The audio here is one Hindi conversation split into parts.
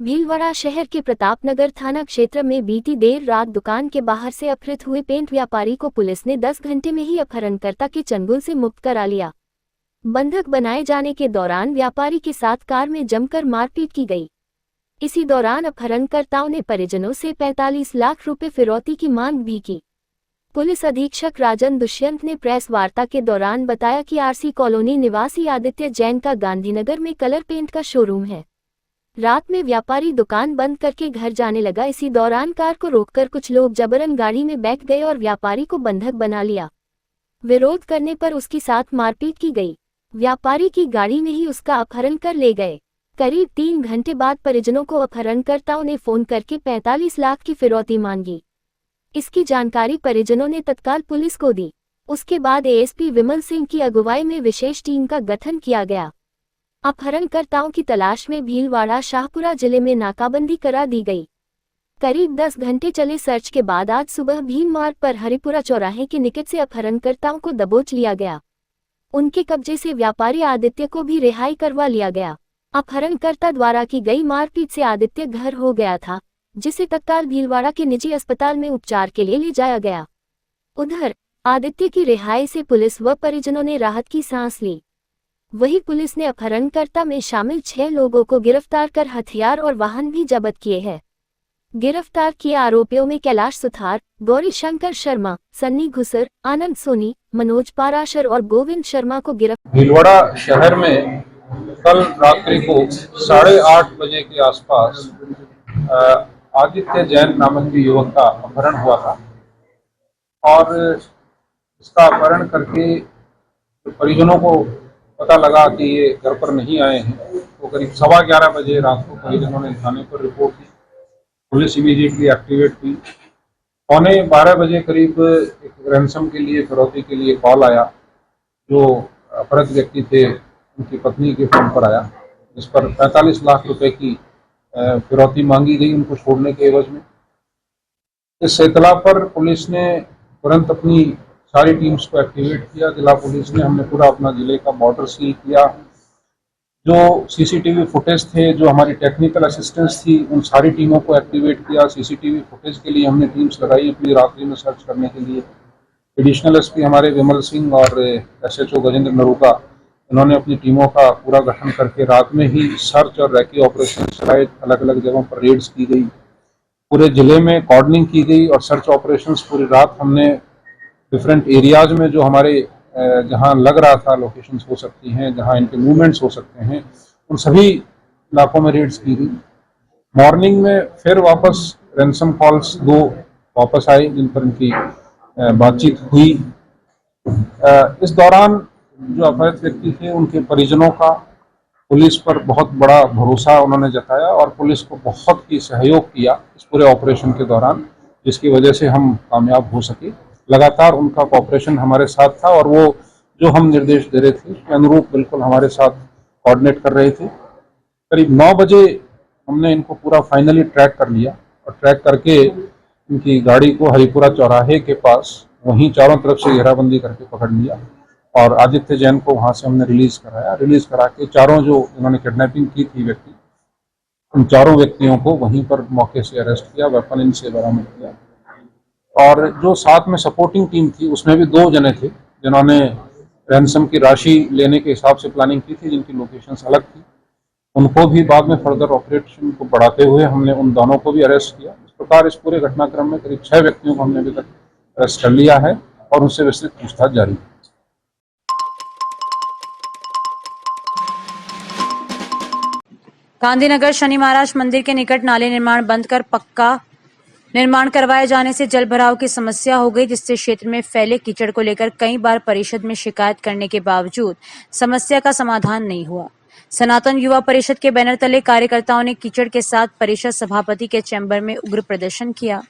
भीलवाड़ा शहर के प्रतापनगर थाना क्षेत्र में बीती देर रात दुकान के बाहर से अपहृत हुए पेंट व्यापारी को पुलिस ने 10 घंटे में ही अपहरणकर्ता के चंगुल से मुक्त करा लिया। बंधक बनाए जाने के दौरान व्यापारी के साथ कार में जमकर मारपीट की गई। इसी दौरान अपहरणकर्ताओं ने परिजनों से 45 लाख रुपए फिरौती की मांग भी की। पुलिस अधीक्षक राजन दुष्यंत ने प्रेस वार्ता के दौरान बताया कि आरसी कॉलोनी निवासी आदित्य जैन का गांधीनगर में कलर पेंट का शोरूम है। रात में व्यापारी दुकान बंद करके घर जाने लगा। इसी दौरान कार को रोककर कुछ लोग जबरन गाड़ी में बैठ गए और व्यापारी को बंधक बना लिया। विरोध करने पर उसके साथ मारपीट की गई। व्यापारी की गाड़ी में ही उसका अपहरण कर ले गए। करीब 3 घंटे बाद परिजनों को अपहरणकर्ताओं ने फोन करके 45 लाख की फिरौती मांगी। इसकी जानकारी परिजनों ने तत्काल पुलिस को दी। उसके बाद एएसपी विमल सिंह की अगुवाई में विशेष टीम का गठन किया गया। अपहरणकर्ताओं की तलाश में भीलवाड़ा शाहपुरा जिले में नाकाबंदी करा दी गई। करीब 10 घंटे चले सर्च के बाद आज सुबह भीम मार्ग पर हरिपुरा चौराहे के निकट से अपहरणकर्ताओं को दबोच लिया गया। उनके कब्जे से व्यापारी आदित्य को भी रिहाई करवा लिया गया। अपहरणकर्ता द्वारा की गई मारपीट से आदित्य घायल हो गया था, जिसे तत्काल भीलवाड़ा के निजी अस्पताल में उपचार के लिए ले जाया गया। उधर आदित्य की रिहाई से पुलिस व परिजनों ने राहत की सांस ली। वहीं पुलिस ने अपहरणकर्ता में शामिल 6 लोगों को गिरफ्तार कर हथियार और वाहन भी जब्त किए हैं। गिरफ्तार किए आरोपियों में कैलाश सुथार, गौरी शंकर शर्मा, सन्नी घुसर, आनंद सोनी, मनोज पाराशर और गोविंद शर्मा को गिरफ्तार। भीलवाड़ा शहर में कल रात्रि को 8:30 बजे के आसपास आदित्य जैन नामक के युवक का अपहरण हुआ था और इसका अपहरण करके परिजनों को पता लगा कि ये घर पर नहीं आए हैं, तो करीब 11:15 बजे रात को परिजनों ने थाने पर रिपोर्ट की। पुलिस इमीडिएटली एक्टिवेट हुई। 11:15 बजे करीब एक रैंसम के लिए, फिरौती के लिए कॉल आया, जो अपहृत व्यक्ति थे उनकी पत्नी के फोन पर आया, जिस पर 45 लाख रुपए की फिरौती मांगी गई उनको छोड़ने के एवज में। इस इत्तला पर पुलिस ने तुरंत अपनी सारी टीम्स को एक्टिवेट किया। जिला पुलिस ने, हमने पूरा अपना जिले का बॉर्डर सील किया। जो सीसीटीवी फुटेज थे, जो हमारी टेक्निकल असिस्टेंस थी, उन सारी टीमों को एक्टिवेट किया। सीसीटीवी फुटेज के लिए हमने टीम्स लगाई अपनी रात्रि में सर्च करने के लिए। एडिशनल एसपी हमारे विमल सिंह और एसएचओ गजेंद्र नरूका, इन्होंने अपनी टीमों का पूरा गठन करके रात में ही सर्च और रैकी ऑपरेशन चलाए। अलग अलग जगहों पर रेड्स की गई, पूरे जिले में कॉर्डनिंग की गई और सर्च ऑपरेशंस पूरी रात हमने डिफरेंट एरियाज में, जो हमारे जहां लग रहा था लोकेशंस हो सकती हैं, जहां इनके मूवमेंट्स हो सकते हैं, उन सभी इलाकों में रेड्स की गई। मॉर्निंग में फिर वापस रैंसम कॉल्स 2 वापस आए, जिन पर इनकी बातचीत हुई। इस दौरान जो अपहृत व्यक्ति थे, उनके परिजनों का पुलिस पर बहुत बड़ा भरोसा उन्होंने जताया और पुलिस को बहुत ही सहयोग किया इस पूरे ऑपरेशन के दौरान, जिसकी वजह से हम कामयाब हो सके। लगातार उनका कोऑपरेशन हमारे साथ था और वो जो हम निर्देश दे रहे थे उसके अनुरूप बिल्कुल हमारे साथ कोऑर्डिनेट कर रहे थे। करीब 9 बजे हमने इनको पूरा फाइनली ट्रैक कर लिया और ट्रैक करके इनकी गाड़ी को हरिपुरा चौराहे के पास वहीं चारों तरफ से घेराबंदी करके पकड़ लिया और आदित्य जैन को वहां से हमने रिलीज कराया। रिलीज करा के चारों जो इन्होंने किडनैपिंग की थी व्यक्ति, उन चारों व्यक्तियों को वहीं पर मौके से अरेस्ट किया, वेपन इनसे बरामद किया। और जो साथ में सपोर्टिंग टीम थी, उसमें भी 2 जने थे जिन्होंने रैंसम की राशि लेने के हिसाब से प्लानिंग की थी, जिनकी लोकेशंस अलग थी। उनको भी बाद में फर्दर ऑपरेशन को बढ़ाते हुए हमने उन दोनों को भी अरेस्ट किया। इस प्रकार इस पूरे घटनाक्रम में करीब 6 व्यक्तियों को हमने अभी तक अरेस्ट कर लिया है और उनसे विस्तृत पूछताछ जारी है। गांधीनगर शनि महाराज मंदिर के निकट नाले निर्माण बंद कर पक्का निर्माण करवाए जाने से जल भराव की समस्या हो गई, जिससे क्षेत्र में फैले कीचड़ को लेकर कई बार परिषद में शिकायत करने के बावजूद समस्या का समाधान नहीं हुआ। सनातन युवा परिषद के बैनर तले कार्यकर्ताओं ने कीचड़ के साथ परिषद सभापति के चैम्बर में उग्र प्रदर्शन किया।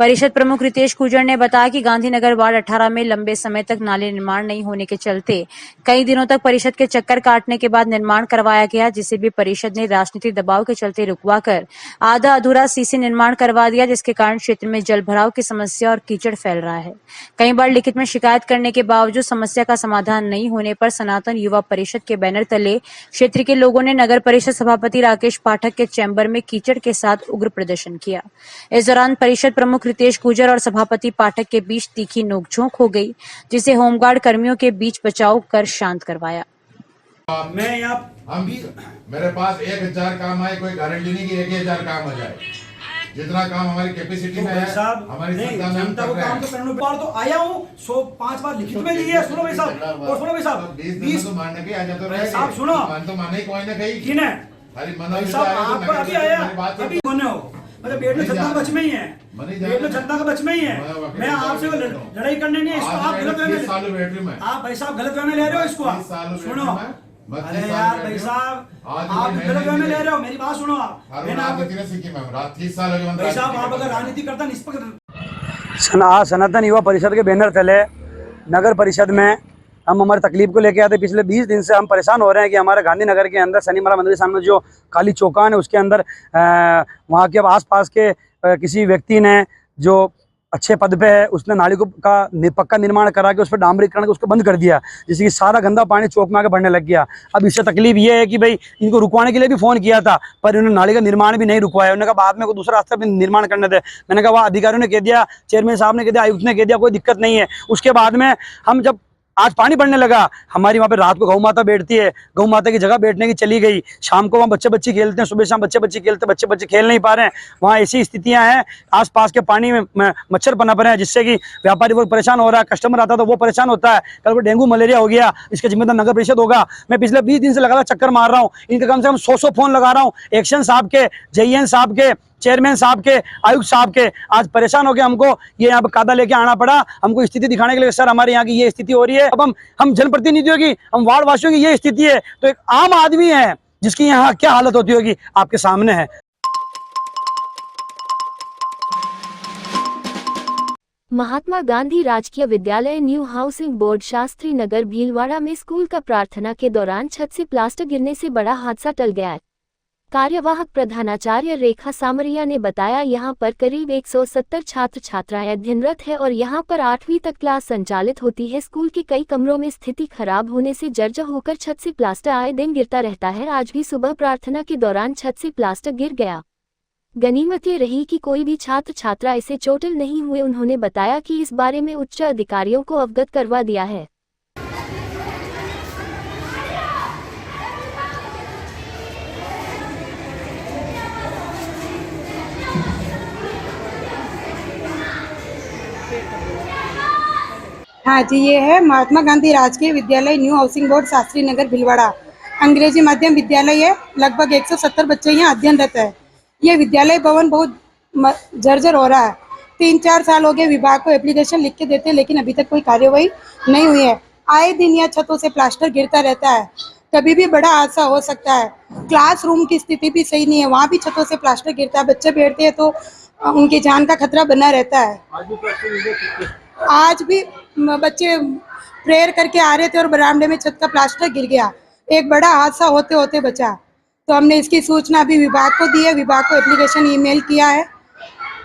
परिषद प्रमुख रितेश गुर्जर ने बताया कि गांधीनगर वार्ड 18 में लंबे समय तक नाले निर्माण नहीं होने के चलते कई दिनों तक परिषद के चक्कर काटने के बाद निर्माण करवाया गया, जिसे भी परिषद ने राजनीतिक दबाव के चलते रुकवाकर आधा अधूरा सीसी निर्माण करवा दिया, जिसके कारण क्षेत्र में जल भराव की समस्या और कीचड़ फैल रहा है। कई बार लिखित में शिकायत करने के बावजूद समस्या का समाधान नहीं होने पर सनातन युवा परिषद के बैनर तले क्षेत्र के लोगों ने नगर परिषद सभापति राकेश पाठक के चैम्बर में कीचड़ के साथ उग्र प्रदर्शन किया। इस दौरान परिषद प्रमुख रितेश गुर्जर और सभापति पाठक के बीच तीखी नोकझोंक हो गई, जिसे होमगार्ड कर्मियों के बीच बचाव कर शांत करवाया। मैं यहाँ हम भी मेरे पास 1000 काम आए, कोई गारंटी नहीं कि 1000 काम आ जाए। जितना काम हमारी कैपेसिटी में है, हमारी नहीं, संस्था में हम जनता कर को रहे काम तो हैं। करने बार तो आया हूँ 105 बार लिखित में लिए। सुनो भाई साहब, और सुनो भाई साहब, 20 तो मानने के आ जाते रहे साहब सुनो, मान तो माने कोई ना कहीं किन है खाली भाई मना साहब, आपको अभी आया अभी कौन हो, मतलब बेट में जनता का बच में ही है, बेट में जनता का बच में ही है। मैं आपसे लड़ाई करने नहीं है, इसको आप गलत वे में आप भाई साहब गलत वे में ले रहे हो इसको। आप सुनो, अरे यार भाई साहब आप गलत वे में ले रहे हो, मेरी बात सुनो। आप भाई साहब आप अगर राजनीति करता निष्पक्ष सनातन युवा परिषद के बैनर तले नगर परिषद में हम हमारी तकलीफ को लेके आते। पिछले 20 दिन से हम परेशान हो रहे हैं कि हमारे गांधीनगर के अंदर शनिमाला मंदिर के सामने जो काली चौकान है उसके अंदर वहाँ के आसपास के किसी व्यक्ति ने जो अच्छे पद पे है उसने नाली को पक्का निर्माण करा के उस पर डामरीकरण उसको बंद कर दिया, जिससे कि सारा गंदा पानी चौक में आके बढ़ने लग गया। अब इससे तकलीफ ये है कि भाई इनको रुकवाने के लिए भी फ़ोन किया था, पर उन्होंने नाली का निर्माण भी नहीं रुकवाया। उन्होंने कहा बाद में कोई दूसरा रास्ता भी निर्माण करने दे। मैंने कहा वह अधिकारियों ने कह दिया, चेयरमैन साहब ने कह दिया, आयुक्त ने कह दिया, कोई दिक्कत नहीं है। उसके बाद में हम जब आज पानी बढ़ने लगा, हमारी वहाँ पे रात को गौ माता बैठती है, गौ माता की जगह बैठने की चली गई। शाम को वहाँ बच्चे खेलते हैं, सुबह शाम बच्चे खेलते हैं, बच्चे खेल नहीं पा रहे हैं। वहाँ ऐसी स्थितियाँ हैं, आसपास के पानी में मच्छर पनप रहे हैं, जिससे कि व्यापारी वर्ग परेशान हो रहा है, कस्टमर आता है तो वो परेशान होता है। कल को डेंगू मलेरिया हो गया, इसका जिम्मेदार नगर परिषद होगा। मैं पिछले 20 दिन से लगातार चक्कर मार रहा हूँ, इनके कम से कम 100 फोन लगा रहा हूँ, एक्शन साहब के, JN साहब के, चेयरमैन साहब के, आयुक्त साहब के। आज परेशान हो गए, हमको ये यहाँ पे कादा लेके आना पड़ा, हमको स्थिति दिखाने के लिए। सर हमारे यहाँ की ये स्थिति हो रही है। अब हम जनप्रतिनिधियों की, हम वार्ड वासियों की ये स्थिति है, तो एक आम आदमी है जिसकी यहाँ क्या हालत होती होगी आपके सामने है। महात्मा गांधी राजकीय विद्यालय new housing board Shastri Nagar Bhilwara में स्कूल का प्रार्थना के दौरान छत से प्लास्टर गिरने से बड़ा हादसा टल गया। कार्यवाहक प्रधानाचार्य रेखा सामरिया ने बताया, यहां पर करीब 170 छात्र छात्राएं अध्ययनरत है और यहां पर 8वीं तक क्लास संचालित होती है। स्कूल के कई कमरों में स्थिति खराब होने से जर्जर होकर छत से प्लास्टर आए दिन गिरता रहता है। आज भी सुबह प्रार्थना के दौरान छत से प्लास्टर गिर गया। गनीमत ये रही कि कोई भी छात्र छात्रा इसे चोटिल नहीं हुए। उन्होंने बताया कि इस बारे में उच्च अधिकारियों को अवगत करवा दिया है। हाँ जी, ये है महात्मा गांधी राजकीय विद्यालय new housing board Shastri Nagar Bhilwara, अंग्रेजी माध्यम विद्यालय है। लगभग 170 बच्चे यहाँ अध्ययनरत है। ये विद्यालय भवन बहुत जर्जर हो रहा है। 3-4 साल हो गए विभाग को एप्लीकेशन लिख के देते, लेकिन अभी तक कोई कार्यवाही नहीं हुई है। आए दिन यहाँ छतों से प्लास्टर गिरता रहता है, कभी भी बड़ा हादसा हो सकता है। क्लासरूम की स्थिति भी सही नहीं है, वहाँ भी छतों से प्लास्टर गिरता है, बच्चे बैठते हैं तो उनकी जान का खतरा बना रहता है। आज भी बच्चे प्रेयर करके आ रहे थे और बरामदे में छत का प्लास्टर गिर गया, एक बड़ा हादसा होते होते बचा। तो हमने इसकी सूचना अभी विभाग को दी है, विभाग को एप्लीकेशन ईमेल किया है।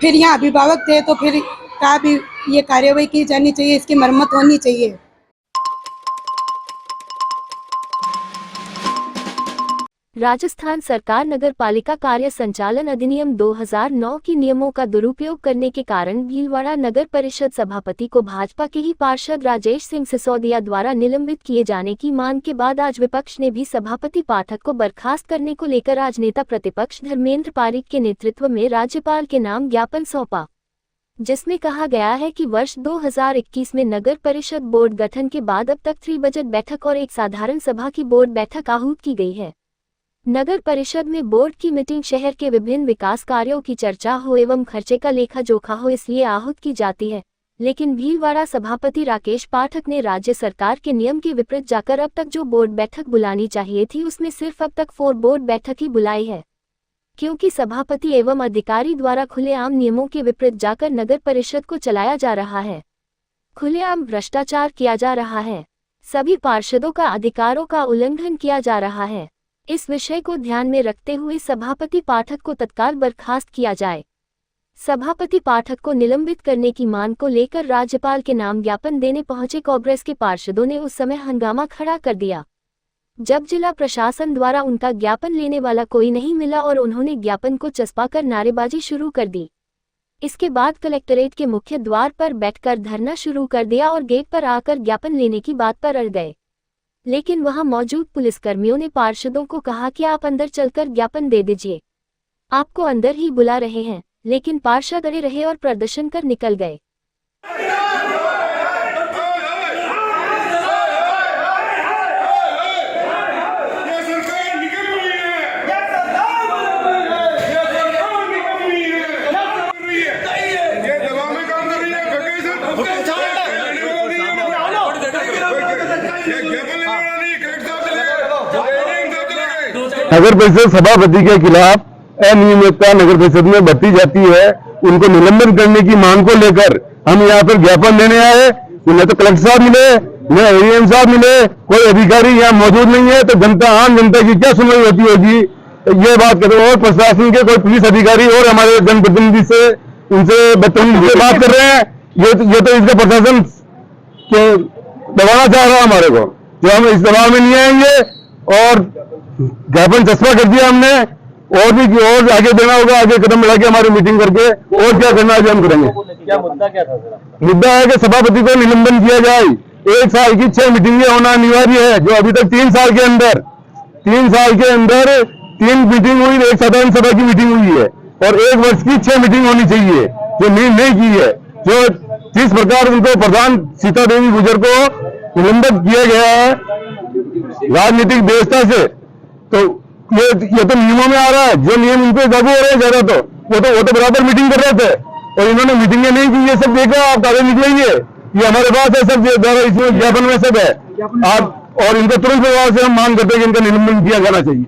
फिर यहाँ अभिभावक थे तो फिर कहा भी ये कार्यवाही की जानी चाहिए, इसकी मरम्मत होनी चाहिए। राजस्थान सरकार नगर पालिका कार्य संचालन अधिनियम 2009 की नियमों का दुरुपयोग करने के कारण भीलवाड़ा नगर परिषद सभापति को भाजपा के ही पार्षद राजेश सिंह सिसोदिया द्वारा निलंबित किए जाने की मांग के बाद आज विपक्ष ने भी सभापति पाठक को बर्खास्त करने को लेकर आज नेता प्रतिपक्ष धर्मेंद्र पारिक के नेतृत्व में राज्यपाल के नाम ज्ञापन सौंपा, जिसमें कहा गया है कि वर्ष 2021 में नगर परिषद बोर्ड गठन के बाद अब तक 3 बजट बैठक और एक साधारण सभा की बोर्ड बैठक आहूत की गई है। नगर परिषद में बोर्ड की मीटिंग शहर के विभिन्न विकास कार्यों की चर्चा हो एवं खर्चे का लेखा जोखा हो, इसलिए आहूत की जाती है। लेकिन भीलवाड़ा सभापति राकेश पाठक ने राज्य सरकार के नियम के विपरीत जाकर अब तक जो बोर्ड बैठक बुलानी चाहिए थी उसमें सिर्फ अब तक 4 बोर्ड बैठक ही बुलाई है। क्योंकि सभापति एवं अधिकारी द्वारा खुलेआम नियमों के विपरीत जाकर नगर परिषद को चलाया जा रहा है। खुलेआम भ्रष्टाचार किया जा रहा है। सभी पार्षदों का अधिकारों का उल्लंघन किया जा रहा है। इस विषय को ध्यान में रखते हुए सभापति पाठक को तत्काल बर्खास्त किया जाए। सभापति पाठक को निलंबित करने की मांग को लेकर राज्यपाल के नाम ज्ञापन देने पहुंचे कांग्रेस के पार्षदों ने उस समय हंगामा खड़ा कर दिया। जब जिला प्रशासन द्वारा उनका ज्ञापन लेने वाला कोई नहीं मिला और उन्होंने ज्ञापन को चस्पाकर नारेबाजी शुरू कर दी। इसके बाद कलेक्ट्रेट के मुख्य द्वार पर बैठकर धरना शुरू कर दिया और गेट पर आकर ज्ञापन लेने की बात पर अड़ गए। लेकिन वहां मौजूद पुलिसकर्मियों ने पार्षदों को कहा कि आप अंदर चलकर ज्ञापन दे दीजिए, आपको अंदर ही बुला रहे हैं। लेकिन पार्षद अड़े रहे और प्रदर्शन कर निकल गए। नगर परिषद सभापति के खिलाफ अनियमितता नगर परिषद में बरती जाती है, उनको निलंबन करने की मांग को लेकर हम यहाँ पर ज्ञापन देने आए। न तो कलेक्टर साहब मिले, न एडीएम साहब मिले, कोई अधिकारी यहाँ मौजूद नहीं है, तो जनता, आम जनता की क्या सुनवाई होती होगी, ये बात करो। और प्रशासन के कोई पुलिस अधिकारी और हमारे जनप्रतिनिधि से उनसे बदतमीजी से बात कर रहे हैं। ये तो इसका प्रशासन के दबाना चाह रहा है हमारे को, जो हम इस दबाव में नहीं आएंगे। और ज्ञापन चस्पा कर दिया हमने, और भी और आगे देना होगा, आगे कदम बढ़ा के हमारी मीटिंग करके और क्या करना है हम करेंगे। क्या मुद्दा क्या था सर? मुद्दा है कि सभापति को निलंबन किया जाए। 1 साल की 6 मीटिंगें होना अनिवार्य है, जो अभी तक 3 साल के अंदर 3 मीटिंग हुई, एक साधारण सभा की मीटिंग हुई है, और 1 वर्ष की 6 मीटिंग होनी चाहिए, जो नहीं की है। जो जिस प्रकार उनको प्रधान सीता देवी गुजर को निलंबित किया गया है राजनीतिक व्यवस्था से, तो ये तो नियमों में आ रहा है। जो नियम उनको लागू हो रहे हैं ज्यादा, तो वो तो बराबर मीटिंग कर रहे थे, और इन्होंने मीटिंगें नहीं की। ये सब देखा, आप कागज निकलेंगे, ये हमारे पास है सब, इसमें ज्ञापन में सब है आप, और इनका तुरंत प्रभाव से हम मांग करते हैं कि इनका निलंबन किया जाना चाहिए।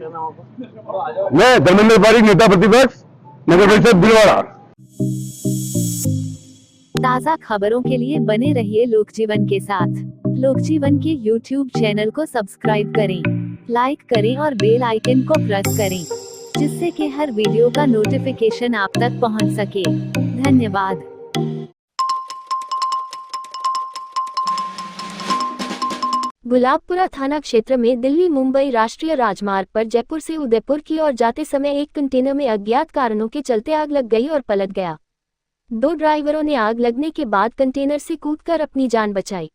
मैं धर्मेंद्र पारिक, नेता प्रतिपक्ष, नगर परिषद भीलवाड़ा। ताज़ा खबरों के लिए बने रहिए लोकजीवन के साथ। लोकजीवन के YouTube चैनल को सब्सक्राइब करें, लाइक करें और बेल आइकन को प्रेस करें, जिससे कि हर वीडियो का नोटिफिकेशन आप तक पहुंच सके। धन्यवाद। गुलाबपुरा थाना क्षेत्र में दिल्ली मुंबई राष्ट्रीय राजमार्ग पर जयपुर से उदयपुर की ओर जाते समय एक कंटेनर में अज्ञात कारणों के चलते आग लग गई और पलट गया। 2 ड्राइवरों ने आग लगने के बाद कंटेनर से कूदकर अपनी जान बचाई।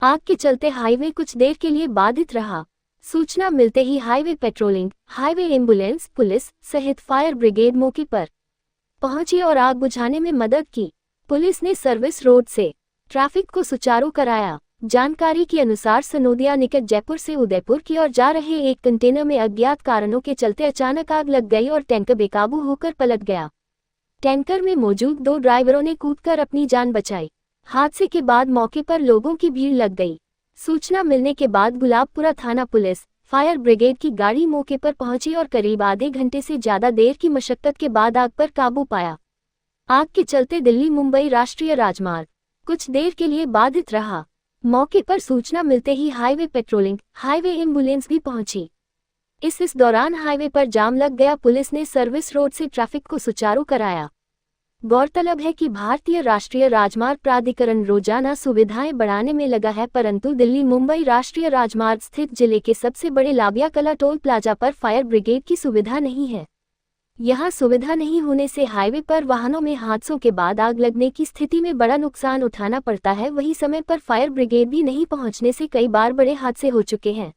आग के चलते हाईवे कुछ देर के लिए बाधित रहा। सूचना मिलते ही highway patrolling, highway ambulance, police सहित फायर ब्रिगेड मौके पर पहुंची और आग बुझाने में मदद की। पुलिस ने सर्विस रोड से ट्रैफिक को सुचारू कराया। जानकारी के अनुसार सनोदिया निकट जयपुर से उदयपुर की ओर जा रहे एक कंटेनर में अज्ञात कारणों के चलते अचानक आग लग गई और टैंकर बेकाबू होकर पलट गया। टैंकर में मौजूद 2 ड्राइवरों ने कूदकर अपनी जान बचाई। हादसे के बाद मौके पर लोगों की भीड़ लग गई। सूचना मिलने के बाद गुलाबपुरा थाना पुलिस, फायर ब्रिगेड की गाड़ी मौके पर पहुंची और करीब आधे घंटे से ज्यादा देर की मशक्कत के बाद आग पर काबू पाया। आग के चलते दिल्ली मुंबई राष्ट्रीय राजमार्ग कुछ देर के लिए बाधित रहा। मौके पर सूचना मिलते ही हाईवे पेट्रोलिंग, हाईवे एम्बुलेंस भी पहुंची। इस दौरान हाईवे पर जाम लग गया। पुलिस ने सर्विस रोड से ट्रैफिक को सुचारू कराया। गौरतलब है कि भारतीय राष्ट्रीय राजमार्ग प्राधिकरण रोजाना सुविधाएं बढ़ाने में लगा है, परंतु दिल्ली मुंबई राष्ट्रीय राजमार्ग स्थित जिले के सबसे बड़े लाबिया कला टोल प्लाजा पर फायर ब्रिगेड की सुविधा नहीं है। यहां सुविधा नहीं होने से हाईवे पर वाहनों में हादसों के बाद आग लगने की स्थिति में बड़ा नुकसान उठाना पड़ता है। वहीं समय पर फायर ब्रिगेड भी नहीं पहुंचने से कई बार बड़े हादसे हो चुके हैं।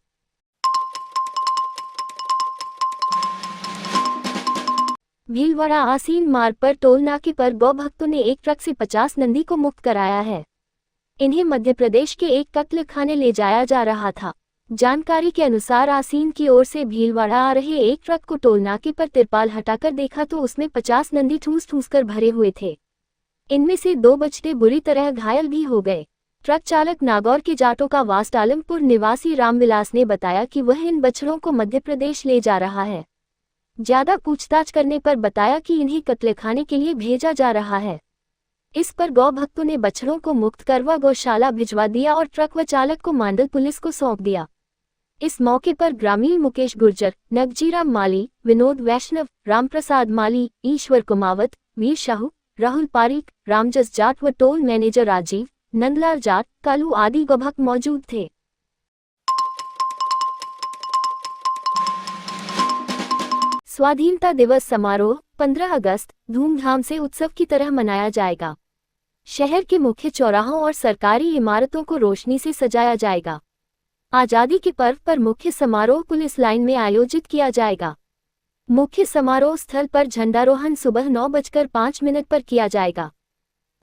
भीलवाड़ा आसीन मार्ग पर टोल नाके पर गौ भक्तों ने एक ट्रक से 50 नंदी को मुक्त कराया है। इन्हें मध्य प्रदेश के एक कत्ल खाने ले जाया जा रहा था। जानकारी के अनुसार आसीन की ओर से भीलवाड़ा आ रहे एक ट्रक को टोल नाके पर तिरपाल हटाकर देखा तो उसमें 50 नंदी ठूस कर भरे हुए थे। इनमें से 2 बछड़े बुरी तरह घायल भी हो गए। ट्रक चालक नागौर के जाटों का वास्ट आलमपुर निवासी रामविलास ने बताया कि वह इन बछड़ों को मध्य प्रदेश ले जा रहा है। ज्यादा पूछताछ करने पर बताया कि इन्हें कत्लेखाने के लिए भेजा जा रहा है। इस पर गौ भक्तों ने बछड़ों को मुक्त करवा गौशाला भिजवा दिया और ट्रक व चालक को मांडल पुलिस को सौंप दिया। इस मौके पर ग्रामीण मुकेश गुर्जर, नगजीराम माली, विनोद वैष्णव, रामप्रसाद माली, ईश्वर कुमावत, वीर शाहू, राहुल पारीक, रामजस जाट व टोल मैनेजर राजीव, नंदलाल जाट, कालू आदि गौभक्त मौजूद थे। स्वाधीनता दिवस समारोह 15 अगस्त धूमधाम से उत्सव की तरह मनाया जाएगा। शहर के मुख्य चौराहों और सरकारी इमारतों को रोशनी से सजाया जाएगा। आजादी के पर्व पर मुख्य समारोह पुलिस लाइन में आयोजित किया जाएगा। मुख्य समारोह स्थल पर झंडारोहण सुबह 9:05 पर किया जाएगा।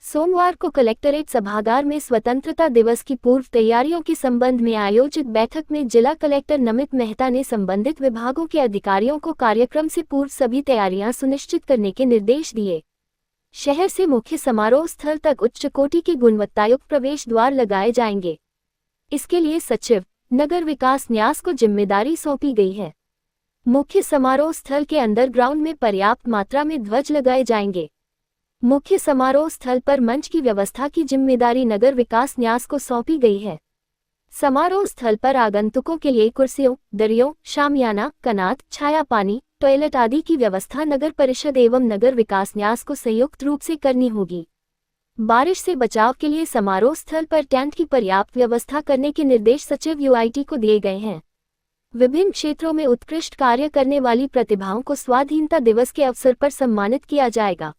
सोमवार को कलेक्टरेट सभागार में स्वतंत्रता दिवस की पूर्व तैयारियों के संबंध में आयोजित बैठक में जिला कलेक्टर नमित मेहता ने संबंधित विभागों के अधिकारियों को कार्यक्रम से पूर्व सभी तैयारियां सुनिश्चित करने के निर्देश दिए। शहर से मुख्य समारोह स्थल तक उच्च कोटि के गुणवत्तायुक्त प्रवेश द्वार लगाए जाएंगे। इसके लिए सचिव नगर विकास न्यास को जिम्मेदारी सौंपी गई है। मुख्य समारोह स्थल के अंडरग्राउंड में पर्याप्त मात्रा में ध्वज लगाए जाएंगे। मुख्य समारोह स्थल पर मंच की व्यवस्था की जिम्मेदारी नगर विकास न्यास को सौंपी गई है। समारोह स्थल पर आगंतुकों के लिए कुर्सियों, दरियों, शामियाना, कनात, छाया पानी, टॉयलेट आदि की व्यवस्था नगर परिषद एवं नगर विकास न्यास को संयुक्त रूप से करनी होगी। बारिश से बचाव के लिए समारोह स्थल पर टेंट की पर्याप्त व्यवस्था करने के निर्देश सचिव यूआईटी को दिए गए हैं। विभिन्न क्षेत्रों में उत्कृष्ट कार्य करने वाली प्रतिभाओं को स्वाधीनता दिवस के अवसर पर सम्मानित किया जाएगा।